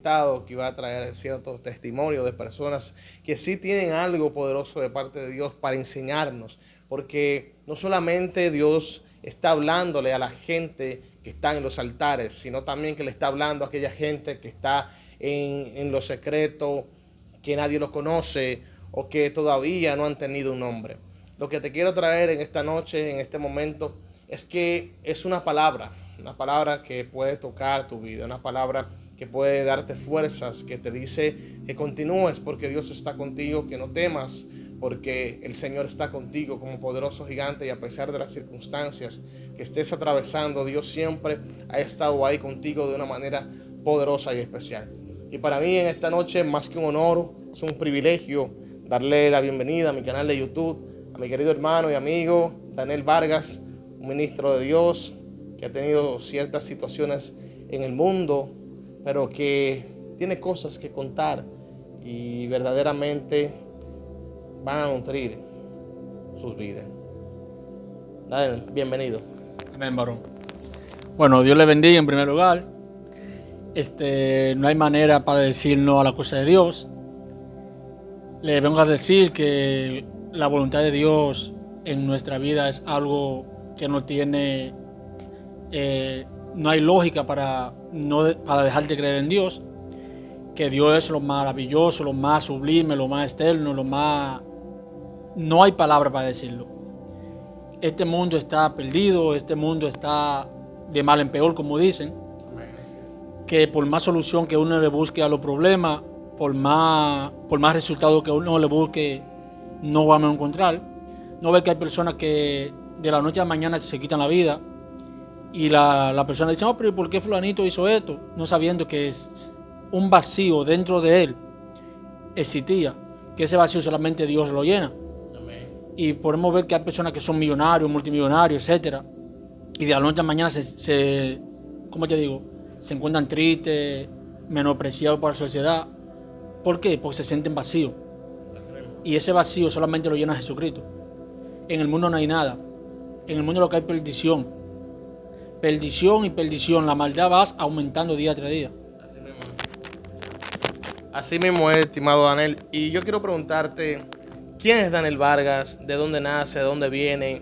Que iba a traer ciertos testimonios de personas que sí tienen algo poderoso de parte de Dios para enseñarnos, porque no solamente Dios está hablándole a la gente que está en los altares, sino también que le está hablando a aquella gente que está en lo secreto, que nadie lo conoce o que todavía no han tenido un nombre. Lo que te quiero traer en esta noche, en este momento, es que es una palabra que puede tocar tu vida, una palabra que puede darte fuerzas, que te dice que continúes porque Dios está contigo, que no temas porque el Señor está contigo como poderoso gigante, y a pesar de las circunstancias que estés atravesando, Dios siempre ha estado ahí contigo de una manera poderosa y especial. Y para mí en esta noche, más que un honor, es un privilegio darle la bienvenida a mi canal de YouTube a mi querido hermano y amigo Daniel Vargas, un ministro de Dios que ha tenido ciertas situaciones en el mundo, pero que tiene cosas que contar y verdaderamente van a nutrir sus vidas. Dale, bienvenido. Amén, varón. Bueno, Dios le bendiga en primer lugar. No hay manera para decir no a la cosa de Dios. Le vengo a decir que la voluntad de Dios en nuestra vida es algo que no tiene, no hay lógica para dejar de creer en Dios. Que Dios es lo maravilloso, lo más sublime, lo más externo, lo más... No hay palabra para decirlo. Este mundo está perdido, este mundo está de mal en peor, como dicen. Que por más solución que uno le busque a los problemas, por más resultados que uno le busque, no vamos a encontrar. No ve que hay personas que de la noche a la mañana se quitan la vida y la persona dice, no, pero ¿por qué fulanito hizo esto? No sabiendo que es un vacío dentro de él existía, que ese vacío solamente Dios lo llena. Amén. Y podemos ver que hay personas que son millonarios, multimillonarios, etcétera, y de la noche a la mañana ¿cómo te digo? Se encuentran tristes, menospreciados por la sociedad. ¿Por qué? Porque se sienten vacíos. Y ese vacío solamente lo llena Jesucristo. En el mundo no hay nada. En el mundo lo que hay es perdición. Perdición y perdición. La maldad va aumentando día tras día. Así mismo es, estimado Daniel. Y yo quiero preguntarte, ¿quién es Daniel Vargas? ¿De dónde nace? ¿De dónde viene?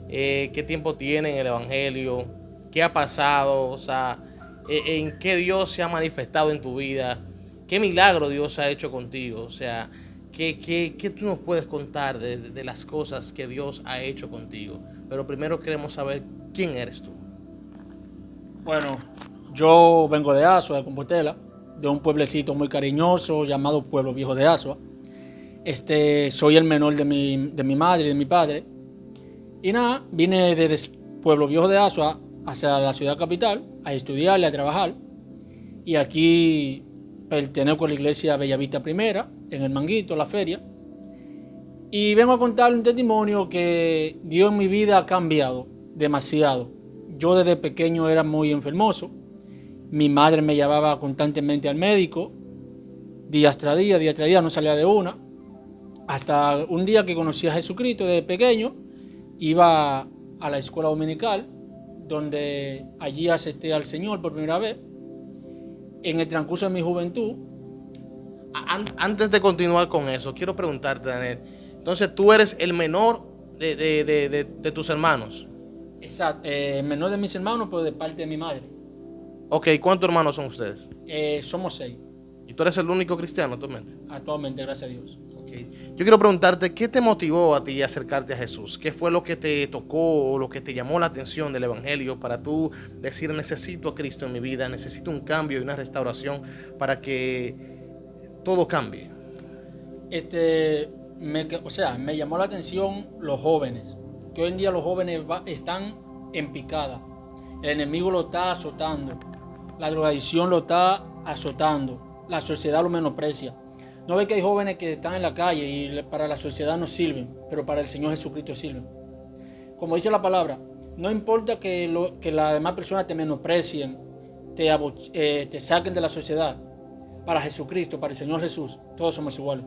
¿Qué tiempo tiene en el Evangelio? ¿Qué ha pasado? O sea, ¿en qué Dios se ha manifestado en tu vida? ¿Qué milagro Dios ha hecho contigo? O sea, ¿qué tú nos puedes contar de las cosas que Dios ha hecho contigo? Pero primero queremos saber quién eres tú. Bueno, yo vengo de Azua, de Compostela, de un pueblecito muy cariñoso llamado Pueblo Viejo de Azua. Soy el menor de mi madre y de mi padre. Y nada, vine desde Pueblo Viejo de Azua hacia la ciudad capital a estudiar y a trabajar. Y aquí pertenezco a la iglesia Bellavista Primera, en el Manguito, la feria. Y vengo a contarle un testimonio que Dios en mi vida ha cambiado demasiado. Yo desde pequeño era muy enfermoso. Mi madre me llevaba constantemente al médico, día tras día, no salía de una. Hasta un día que conocí a Jesucristo desde pequeño, iba a la escuela dominical, donde allí acepté al Señor por primera vez. En el transcurso de mi juventud. Antes de continuar con eso, quiero preguntarte, Daniel. Entonces, tú eres el menor de tus hermanos. Exacto, menor de mis hermanos, pero de parte de mi madre. Ok, ¿cuántos hermanos son ustedes? Somos 6. ¿Y tú eres el único cristiano actualmente? Actualmente, gracias a Dios. Okay. Yo quiero preguntarte, ¿qué te motivó a ti a acercarte a Jesús? ¿Qué fue lo que te tocó o lo que te llamó la atención del Evangelio para tú decir, necesito a Cristo en mi vida, necesito un cambio y una restauración para que todo cambie? Me llamó la atención los jóvenes, que hoy en día los jóvenes están en picada. El enemigo lo está azotando, la drogadicción lo está azotando, la sociedad lo menosprecia. No ve que hay jóvenes que están en la calle y para la sociedad no sirven, pero para el Señor Jesucristo sirven. Como dice la palabra, no importa que las demás personas te menosprecien, te saquen de la sociedad. Para Jesucristo, para el Señor Jesús, todos somos iguales.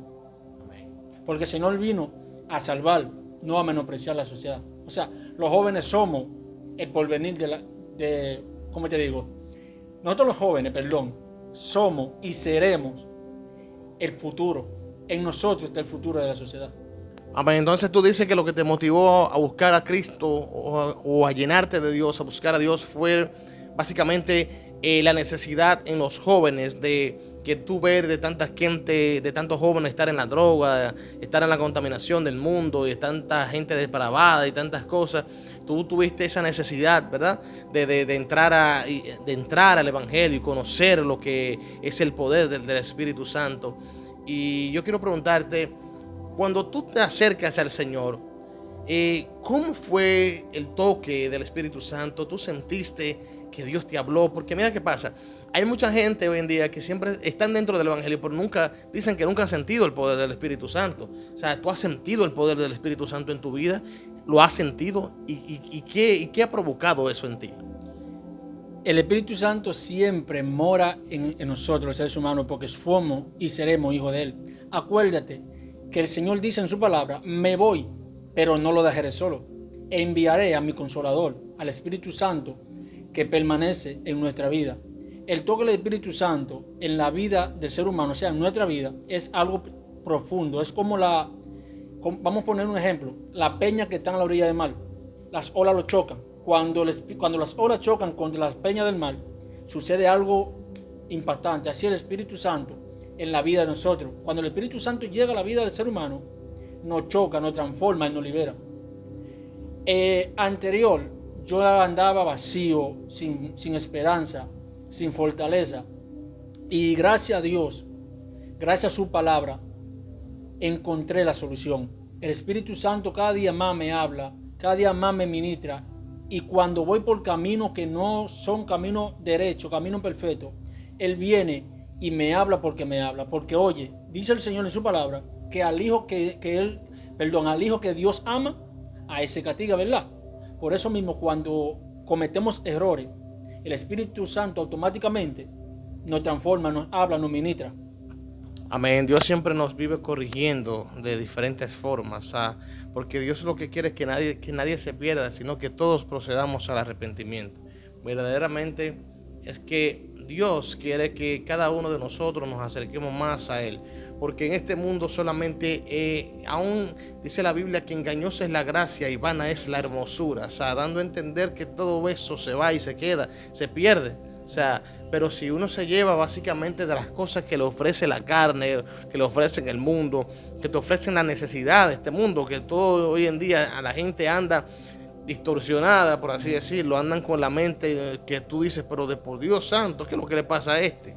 Porque el Señor vino a salvar, no a menospreciar la sociedad. O sea, los jóvenes somos el porvenir ¿cómo te digo? Nosotros los jóvenes, somos y seremos el futuro. En nosotros está el futuro de la sociedad. Amén. Entonces tú dices que lo que te motivó a buscar a Cristo o a llenarte de Dios, a buscar a Dios, fue básicamente la necesidad en los jóvenes de que tú ver de tanta gente, de tantos jóvenes estar en la droga, estar en la contaminación del mundo y de tanta gente depravada y tantas cosas. Tú tuviste esa necesidad, ¿verdad? De entrar al Evangelio y conocer lo que es el poder del Espíritu Santo. Y yo quiero preguntarte, cuando tú te acercas al Señor, ¿cómo fue el toque del Espíritu Santo? ¿Tú sentiste que Dios te habló? Porque mira qué pasa. Hay mucha gente hoy en día que siempre están dentro del Evangelio, pero dicen que nunca han sentido el poder del Espíritu Santo. O sea, ¿tú has sentido el poder del Espíritu Santo en tu vida? ¿Lo has sentido? ¿Y qué ha provocado eso en ti? El Espíritu Santo siempre mora en nosotros, los seres humanos, porque somos y seremos hijos de Él. Acuérdate que el Señor dice en su palabra: me voy, pero no lo dejaré solo. Enviaré a mi Consolador, al Espíritu Santo, que permanece en nuestra vida. El toque del Espíritu Santo en la vida del ser humano, o sea, en nuestra vida, es algo profundo. Es como vamos a poner un ejemplo, la peña que está en la orilla del mar. Las olas lo chocan. Cuando las olas chocan contra las peñas del mar, sucede algo impactante. Así el Espíritu Santo en la vida de nosotros. Cuando el Espíritu Santo llega a la vida del ser humano, nos choca, nos transforma y nos libera. Anterior, yo andaba vacío, sin esperanza, sin fortaleza. Y gracias a Dios, gracias a su palabra, encontré la solución. El Espíritu Santo cada día más me habla, cada día más me ministra. Y cuando voy por caminos que no son caminos derechos, caminos perfectos, Él viene y me habla porque me habla. Porque oye, dice el Señor en su palabra, que al hijo al hijo que Dios ama, a ese castiga, ¿verdad? Por eso mismo, cuando cometemos errores, el Espíritu Santo automáticamente nos transforma, nos habla, nos ministra. Amén. Dios siempre nos vive corrigiendo de diferentes formas, porque Dios lo que quiere es que nadie se pierda, sino que todos procedamos al arrepentimiento. Verdaderamente es que Dios quiere que cada uno de nosotros nos acerquemos más a Él, porque en este mundo solamente, aún dice la Biblia que engañosa es la gracia y vana es la hermosura, dando a entender que todo eso se va y se queda, se pierde. Pero si uno se lleva básicamente de las cosas que le ofrece la carne, que le ofrecen el mundo, que te ofrecen la necesidad de este mundo, que todo hoy en día a la gente anda distorsionada, por así decirlo, andan con la mente que tú dices, pero por Dios santo, ¿qué es lo que le pasa a este?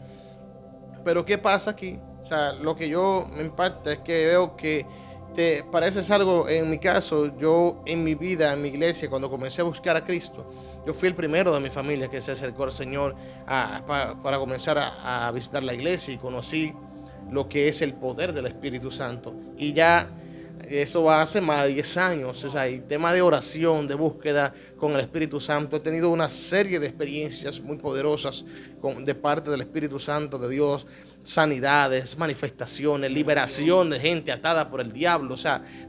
Pero ¿qué pasa aquí? Lo que yo me impacta es que veo que te pareces algo, en mi caso, yo en mi vida, en mi iglesia, cuando comencé a buscar a Cristo, yo fui el primero de mi familia que se acercó al Señor para comenzar a visitar la iglesia, y conocí lo que es el poder del Espíritu Santo. Y ya eso va hace más de 10 años. El tema de oración, de búsqueda con el Espíritu Santo, he tenido una serie de experiencias muy poderosas de parte del Espíritu Santo de Dios, sanidades, manifestaciones, liberación de gente atada por el diablo.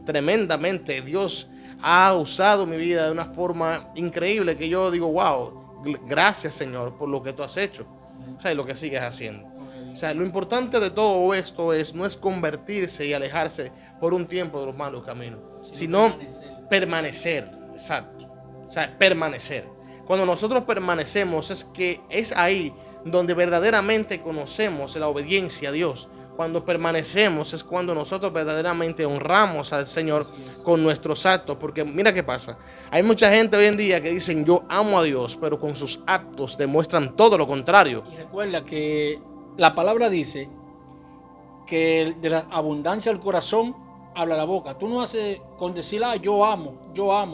Tremendamente Dios ha usado mi vida de una forma increíble, que yo digo, wow, gracias Señor por lo que tú has hecho, y lo que sigues haciendo. Lo importante de todo esto no es convertirse y alejarse por un tiempo de los malos caminos, sino permanecer. Exacto. Permanecer. Cuando nosotros permanecemos es ahí donde verdaderamente conocemos la obediencia a Dios. Cuando permanecemos es cuando nosotros verdaderamente honramos al Señor con nuestros actos. Porque mira qué pasa. Hay mucha gente hoy en día que dicen yo amo a Dios, pero con sus actos demuestran todo lo contrario. Y recuerda que la palabra dice que de la abundancia del corazón habla la boca. Tú no haces con decir yo amo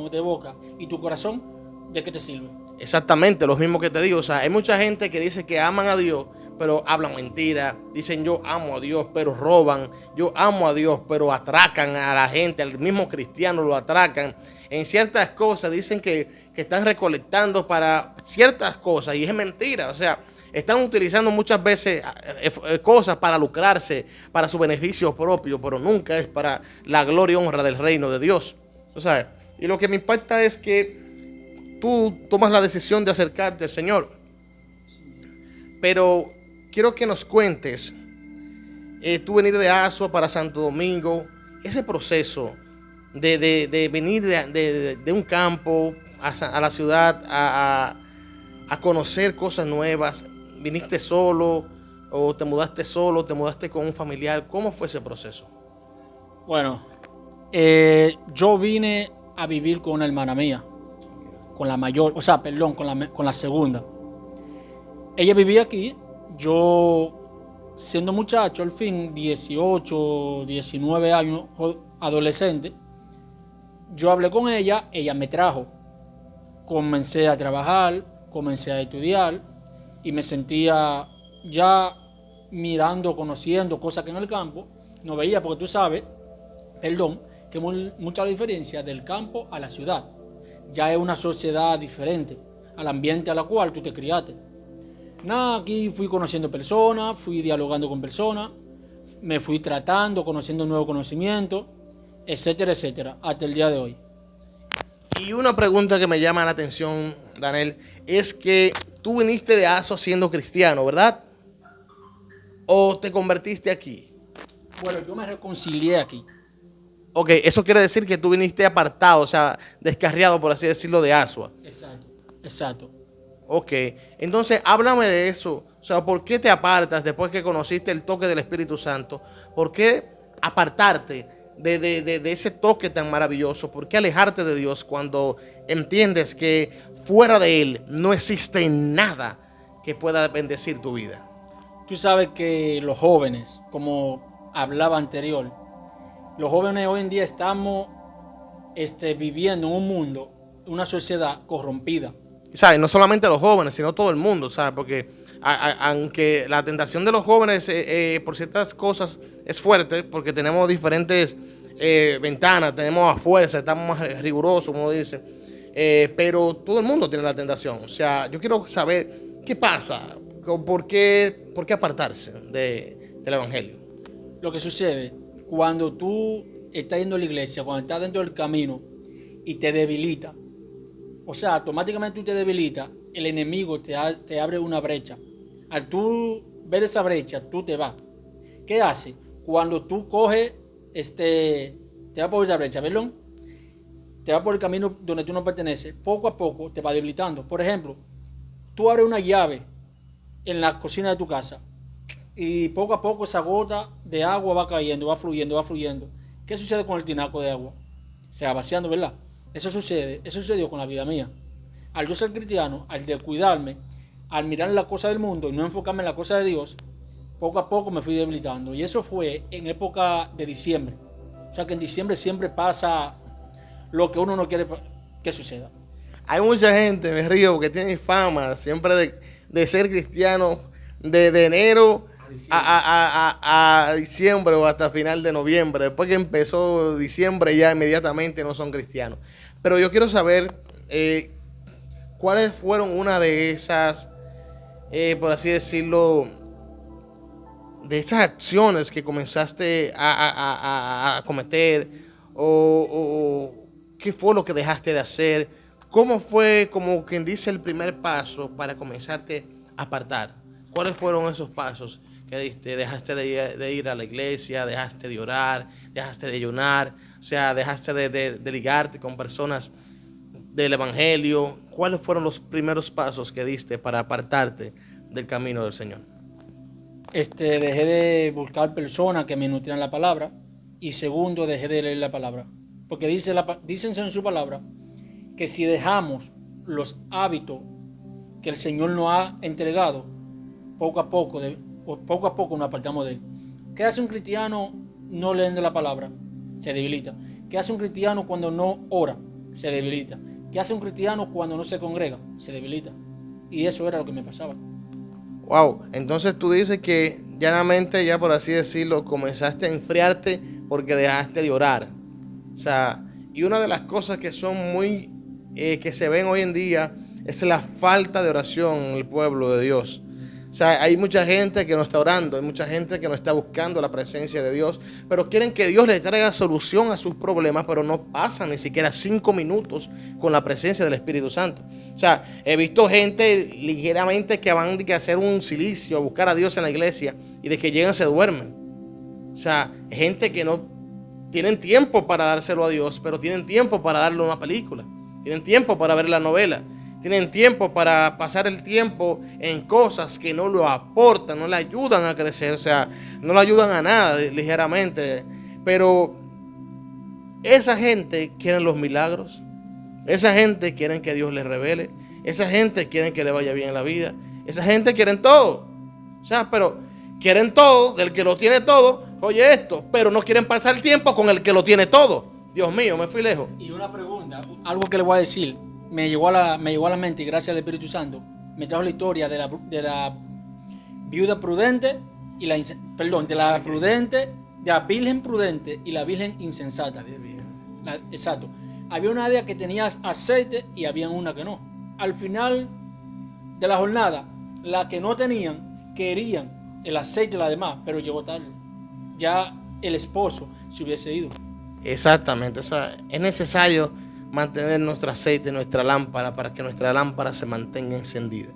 de boca, y tu corazón, ¿de qué te sirve? Exactamente, lo mismo que te digo. Hay mucha gente que dice que aman a Dios, pero hablan mentira. Dicen yo amo a Dios, pero roban. Yo amo a Dios, pero atracan a la gente, al mismo cristiano lo atracan. En ciertas cosas dicen que están recolectando para ciertas cosas, y es mentira. Están utilizando muchas veces cosas para lucrarse, para su beneficio propio, pero nunca es para la gloria y honra del reino de Dios. Y lo que me impacta es que tú tomas la decisión de acercarte al Señor, pero quiero que nos cuentes, tú venir de Azua para Santo Domingo, ese proceso de venir de un campo a la ciudad a conocer cosas nuevas. ¿Viniste solo o te mudaste con un familiar? ¿Cómo fue ese proceso? Bueno, yo vine a vivir con una hermana mía, con la mayor, o sea, perdón, con la segunda. Ella vivía aquí, yo siendo muchacho, al fin, 18, 19 años, adolescente, yo hablé con ella, ella me trajo. Comencé a trabajar, comencé a estudiar y me sentía ya mirando, conociendo cosas que en el campo no veía, porque tú sabes, perdón, que mucha diferencia del campo a la ciudad. Ya es una sociedad diferente al ambiente a la cual tú te criaste. Nada, aquí fui conociendo personas, fui dialogando con personas, me fui tratando, conociendo nuevos conocimientos, etcétera, etcétera, hasta el día de hoy. Y una pregunta que me llama la atención, Daniel, es que tú viniste de Azua siendo cristiano, ¿verdad? ¿O te convertiste aquí? Bueno, yo me reconcilié aquí. Ok, eso quiere decir que tú viniste apartado, o sea, descarriado, por así decirlo, de Azua. Exacto, exacto. Ok, entonces háblame de eso. O sea, ¿por qué te apartas después que conociste el toque del Espíritu Santo? ¿Por qué apartarte de ese toque tan maravilloso? ¿Por qué alejarte de Dios cuando entiendes que fuera de Él no existe nada que pueda bendecir tu vida? Tú sabes que los jóvenes, como hablaba anterior, los jóvenes hoy en día estamos viviendo en un mundo, una sociedad corrompida. ¿Sabes? No solamente los jóvenes, sino todo el mundo, ¿sabes? Porque aunque la tentación de los jóvenes por ciertas cosas es fuerte, porque tenemos diferentes ventanas, tenemos a fuerza, estamos más rigurosos, como dice, pero todo el mundo tiene la tentación. O sea, yo quiero saber qué pasa, por qué apartarse del Evangelio. Lo que sucede, cuando tú estás yendo a la iglesia, cuando estás dentro del camino y te debilita, o sea, automáticamente tú te debilitas, el enemigo te abre una brecha. Al tú ver esa brecha, tú te vas. ¿Qué hace? Cuando tú coges, te vas por esa brecha, perdón, te vas por el camino donde tú no perteneces, poco a poco te va debilitando. Por ejemplo, tú abres una llave en la cocina de tu casa y poco a poco esa gota de agua va cayendo, va fluyendo, va fluyendo. ¿Qué sucede con el tinaco de agua? Se va vaciando, ¿verdad? Eso sucedió con la vida mía. Al yo ser cristiano, al descuidarme, al mirar las cosas del mundo y no enfocarme en las cosas de Dios, poco a poco me fui debilitando. Y eso fue en época de diciembre. O sea que en diciembre siempre pasa lo que uno no quiere que suceda. Hay mucha gente, me río, que tiene fama siempre de ser cristiano de enero a diciembre o hasta final de noviembre. Después que empezó diciembre ya inmediatamente no son cristianos. Pero yo quiero saber cuáles fueron una de esas, por así decirlo, de esas acciones que comenzaste a cometer o qué fue lo que dejaste de hacer. ¿Cómo fue, como quien dice, el primer paso para comenzarte a apartar? ¿Cuáles fueron esos pasos que diste? ¿Dejaste de ir a la iglesia? ¿Dejaste de orar? ¿Dejaste de ayunar? O sea, ¿dejaste de ligarte con personas del Evangelio? ¿Cuáles fueron los primeros pasos que diste para apartarte del camino del Señor? Dejé de buscar personas que me nutrieran la palabra. Y segundo, dejé de leer la palabra. Porque dicen en su palabra que si dejamos los hábitos que el Señor nos ha entregado, poco a poco nos apartamos de Él. ¿Qué hace un cristiano no leyendo la palabra? Se debilita. ¿Qué hace un cristiano cuando no ora? Se debilita. ¿Qué hace un cristiano cuando no se congrega? Se debilita. Y eso era lo que me pasaba. Wow, entonces tú dices que llanamente, ya por así decirlo, comenzaste a enfriarte porque dejaste de orar. O sea, y una de las cosas que son muy, que se ven hoy en día, es la falta de oración en el pueblo de Dios. O O sea, hay mucha gente que no está orando, hay mucha gente que no está buscando la presencia de Dios, pero quieren que Dios les traiga solución a sus problemas, pero no pasan ni siquiera 5 minutos con la presencia del Espíritu Santo. O sea, he visto gente ligeramente que van a hacer un silicio, a buscar a Dios en la iglesia, y de que llegan se duermen. O sea, gente que no tienen tiempo para dárselo a Dios, pero tienen tiempo para darle una película, tienen tiempo para ver la novela, tienen tiempo para pasar el tiempo en cosas que no lo aportan, no le ayudan a crecer, o sea, no le ayudan a nada ligeramente. Pero esa gente quiere los milagros, esa gente quiere que Dios les revele, esa gente quiere que le vaya bien en la vida, esa gente quiere todo. O sea, pero quieren todo del que lo tiene todo, oye esto, pero no quieren pasar el tiempo con el que lo tiene todo. Dios mío, me fui lejos. Y una pregunta, algo que le voy a decir, me llegó a la mente y gracias al Espíritu Santo, me trajo la historia de la viuda prudente y de la virgen prudente y la virgen insensata. Exacto. Había una de ellas que tenía aceite y había una que no. Al final de la jornada, la que no tenían, querían el aceite y la demás, pero llegó tarde. Ya el esposo se hubiese ido. Exactamente, o sea, es necesario mantener nuestro aceite, nuestra lámpara, para que nuestra lámpara se mantenga encendida.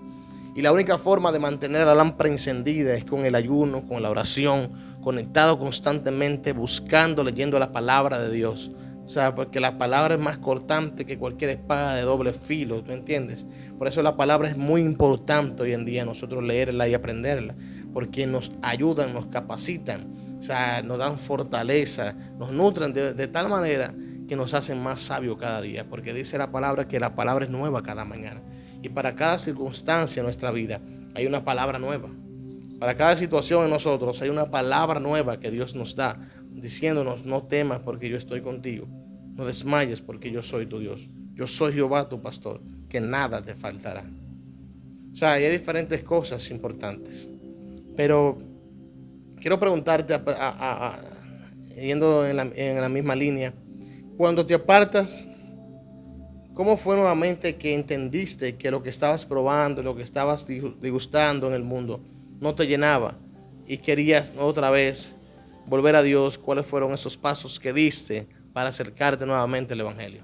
Y la única forma de mantener la lámpara encendida es con el ayuno, con la oración, conectado constantemente, buscando, leyendo la palabra de Dios. O sea, porque la palabra es más cortante que cualquier espada de doble filo, ¿tú entiendes? Por eso la palabra es muy importante hoy en día, nosotros leerla y aprenderla, porque nos ayudan, nos capacitan, o sea, nos dan fortaleza, nos nutren de tal manera que nos hacen más sabios cada día, porque dice la palabra que la palabra es nueva cada mañana. Y para cada circunstancia en nuestra vida hay una palabra nueva. Para cada situación en nosotros hay una palabra nueva que Dios nos da, diciéndonos: no temas porque yo estoy contigo, no desmayes porque yo soy tu Dios, yo soy Jehová tu pastor, que nada te faltará. O sea, hay diferentes cosas importantes, pero quiero preguntarte, yendo en la misma línea, cuando te apartas, ¿cómo fue nuevamente que entendiste que lo que estabas probando, lo que estabas degustando en el mundo no te llenaba y querías otra vez volver a Dios? ¿Cuáles fueron esos pasos que diste para acercarte nuevamente al Evangelio?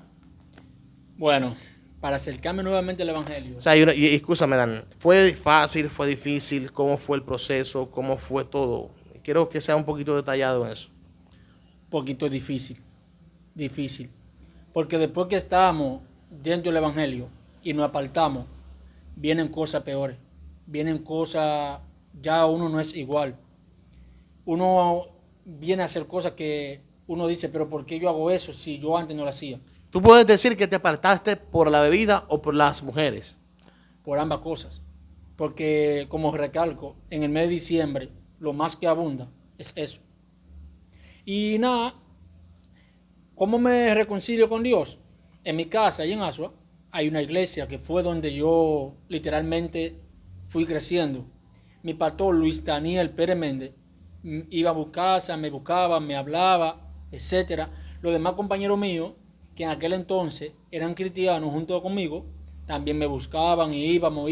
Bueno, para acercarme nuevamente al Evangelio. O sea, y escúchame, Dan, ¿fue fácil, fue difícil? ¿Cómo fue el proceso? ¿Cómo fue todo? Quiero que sea un poquito detallado en eso. Un poquito difícil, porque después que estamos dentro del Evangelio y nos apartamos, vienen cosas peores, vienen cosas, ya uno no es igual. Uno viene a hacer cosas que uno dice, pero ¿por qué yo hago eso si yo antes no lo hacía? ¿Tú puedes decir que te apartaste por la bebida o por las mujeres? Por ambas cosas. Porque, como recalco, en el mes de diciembre, lo más que abunda es eso. Y nada, ¿cómo me reconcilio con Dios? En mi casa, allá en Asua, hay una iglesia que fue donde yo literalmente fui creciendo. Mi pastor Luis Daniel Pérez Méndez iba a buscarse, me buscaba, me hablaba, etcétera. Los demás compañeros míos, que en aquel entonces eran cristianos junto conmigo, también me buscaban y íbamos.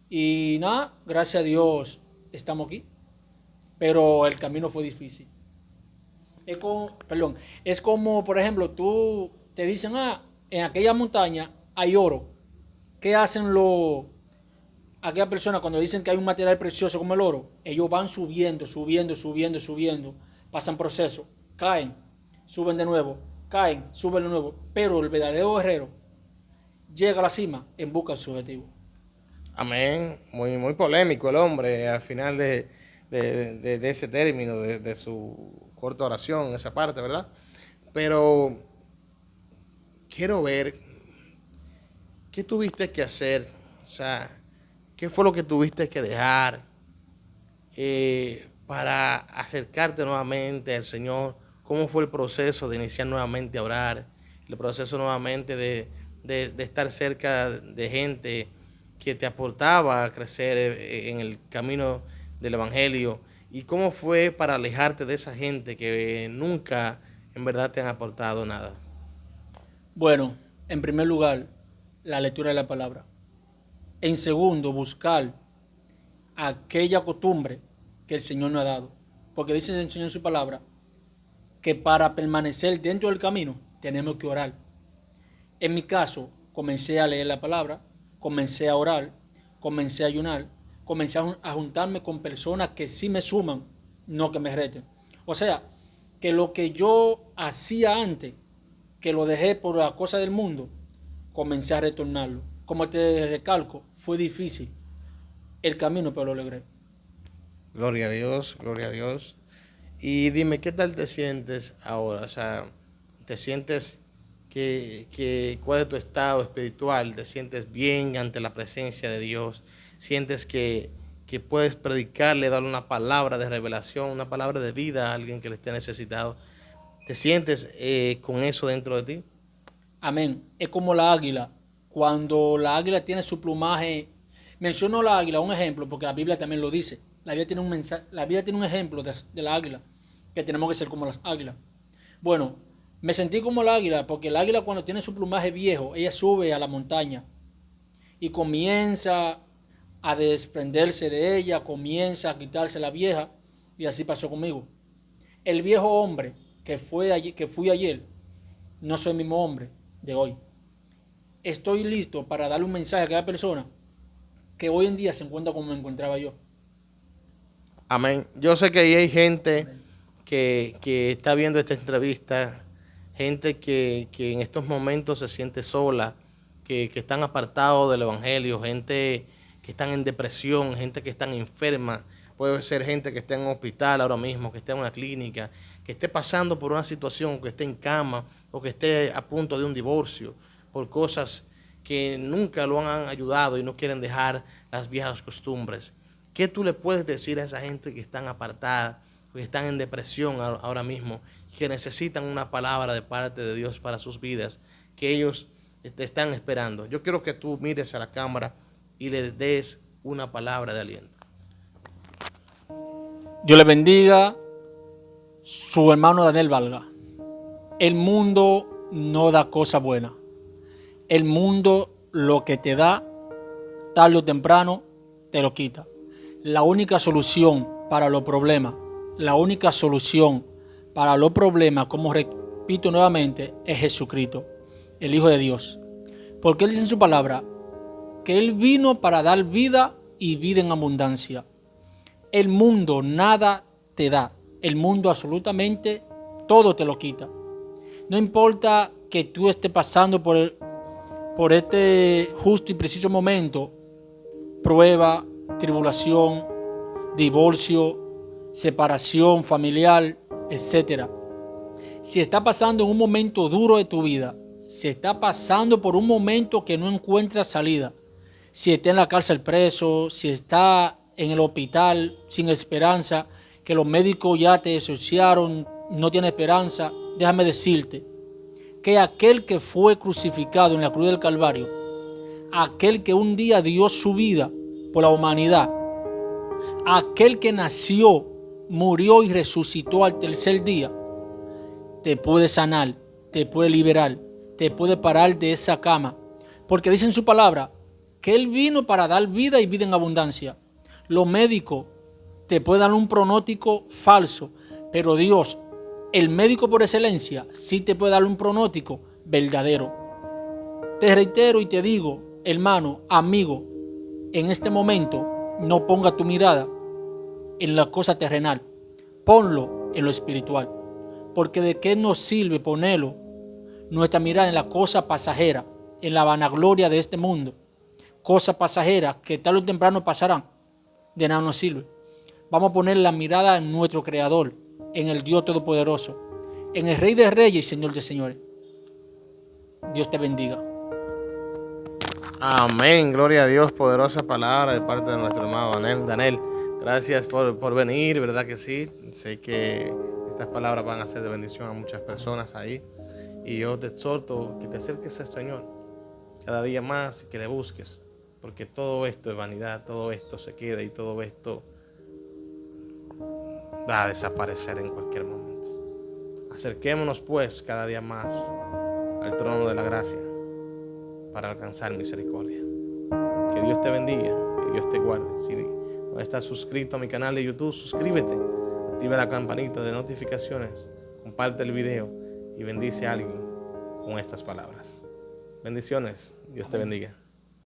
Y nada, gracias a Dios estamos aquí. Pero el camino fue difícil. Es como, por ejemplo, tú te dicen, en aquella montaña hay oro. ¿Qué hacen aquellas personas cuando dicen que hay un material precioso como el oro? Ellos van subiendo, pasan proceso, caen, suben de nuevo, caen, suben de nuevo. Pero el verdadero guerrero llega a la cima en busca de su objetivo. Amén. Muy, muy polémico el hombre al final de ese término, de su corta oración, esa parte, ¿verdad? Pero quiero ver qué tuviste que hacer, o sea, qué fue lo que tuviste que dejar para acercarte nuevamente al Señor. ¿Cómo fue el proceso de iniciar nuevamente a orar? El proceso nuevamente de estar cerca de gente que te aportaba a crecer en el camino del Evangelio. ¿Y cómo fue para alejarte de esa gente que nunca en verdad te han aportado nada? Bueno, en primer lugar, la lectura de la palabra. En segundo, buscar aquella costumbre que el Señor nos ha dado. Porque dice el Señor en su palabra que para permanecer dentro del camino tenemos que orar. En mi caso, comencé a leer la palabra, comencé a orar, comencé a ayunar, comencé a juntarme con personas que sí me suman, no que me reten. O sea, que lo que yo hacía antes, que lo dejé por la cosa del mundo, comencé a retornarlo. Como te recalco, fue difícil el camino, pero lo logré. Gloria a Dios, gloria a Dios. Y dime, ¿qué tal te sientes ahora? O sea, ¿te sientes cuál es tu estado espiritual? ¿Te sientes bien ante la presencia de Dios? ¿Sientes que puedes predicarle, darle una palabra de revelación, una palabra de vida a alguien que le esté necesitado? ¿Te sientes con eso dentro de ti? Amén. Es como la águila. Cuando la águila tiene su plumaje, menciono la águila, un ejemplo, porque la Biblia también lo dice. La Biblia tiene un mensaje, la Biblia tiene un ejemplo de la águila, que tenemos que ser como las águilas. Bueno, me sentí como la águila, porque el águila cuando tiene su plumaje viejo, ella sube a la montaña y comienza a desprenderse de ella, comienza a quitarse la vieja, y así pasó conmigo. El viejo hombre que fui ayer, no soy el mismo hombre de hoy. Estoy listo para darle un mensaje a cada persona que hoy en día se encuentra como me encontraba yo. Amén. Yo sé que ahí hay gente que está viendo esta entrevista, gente que en estos momentos se siente sola, que están apartados del Evangelio, gente que están en depresión, gente que están enferma. Puede ser gente que esté en un hospital ahora mismo, que esté en una clínica, que esté pasando por una situación, que esté en cama o que esté a punto de un divorcio por cosas que nunca lo han ayudado y no quieren dejar las viejas costumbres. ¿Qué tú le puedes decir a esa gente que están apartada, que están en depresión ahora mismo, que necesitan una palabra de parte de Dios para sus vidas, que ellos te están esperando? Yo quiero que tú mires a la cámara y le des una palabra de aliento. Dios le bendiga, su hermano Daniel Valga. El mundo no da cosa buena. El mundo lo que te da, tarde o temprano, te lo quita. La única solución para los problemas, como repito nuevamente, es Jesucristo, el Hijo de Dios. Porque Él dice en su palabra que Él vino para dar vida y vida en abundancia. El mundo nada te da. El mundo absolutamente todo te lo quita. No importa que tú estés pasando por este justo y preciso momento, prueba, tribulación, divorcio, separación familiar, etc. Si está pasando en un momento duro de tu vida, si está pasando por un momento que no encuentras salida, si está en la cárcel preso, si está en el hospital sin esperanza, que los médicos ya te desahuciaron, no tiene esperanza, déjame decirte que aquel que fue crucificado en la cruz del Calvario, aquel que un día dio su vida por la humanidad, aquel que nació, murió y resucitó al tercer día, te puede sanar, te puede liberar, te puede parar de esa cama, porque dice en su palabra que Él vino para dar vida y vida en abundancia. Los médicos te pueden dar un pronóstico falso, pero Dios, el médico por excelencia, sí te puede dar un pronóstico verdadero. Te reitero y te digo, hermano, amigo, en este momento no ponga tu mirada en la cosa terrenal, ponlo en lo espiritual, porque de qué nos sirve ponerlo nuestra mirada en la cosa pasajera, en la vanagloria de este mundo, cosas pasajeras que tarde o temprano pasarán, de nada nos sirve. Vamos a poner la mirada en nuestro Creador, en el Dios Todopoderoso, en el Rey de Reyes y Señor de Señores. Dios te bendiga. Amén, gloria a Dios, poderosa palabra de parte de nuestro hermano Daniel. Gracias por venir, ¿verdad que sí? Sé que estas palabras van a ser de bendición a muchas personas ahí. Y yo te exhorto que te acerques al Señor cada día más y que le busques, porque todo esto es vanidad, todo esto se queda y todo esto va a desaparecer en cualquier momento. Acerquémonos pues cada día más al trono de la gracia para alcanzar misericordia. Que Dios te bendiga, que Dios te guarde. Si no estás suscrito a mi canal de YouTube, suscríbete, activa la campanita de notificaciones, comparte el video y bendice a alguien con estas palabras. Bendiciones, Dios te bendiga.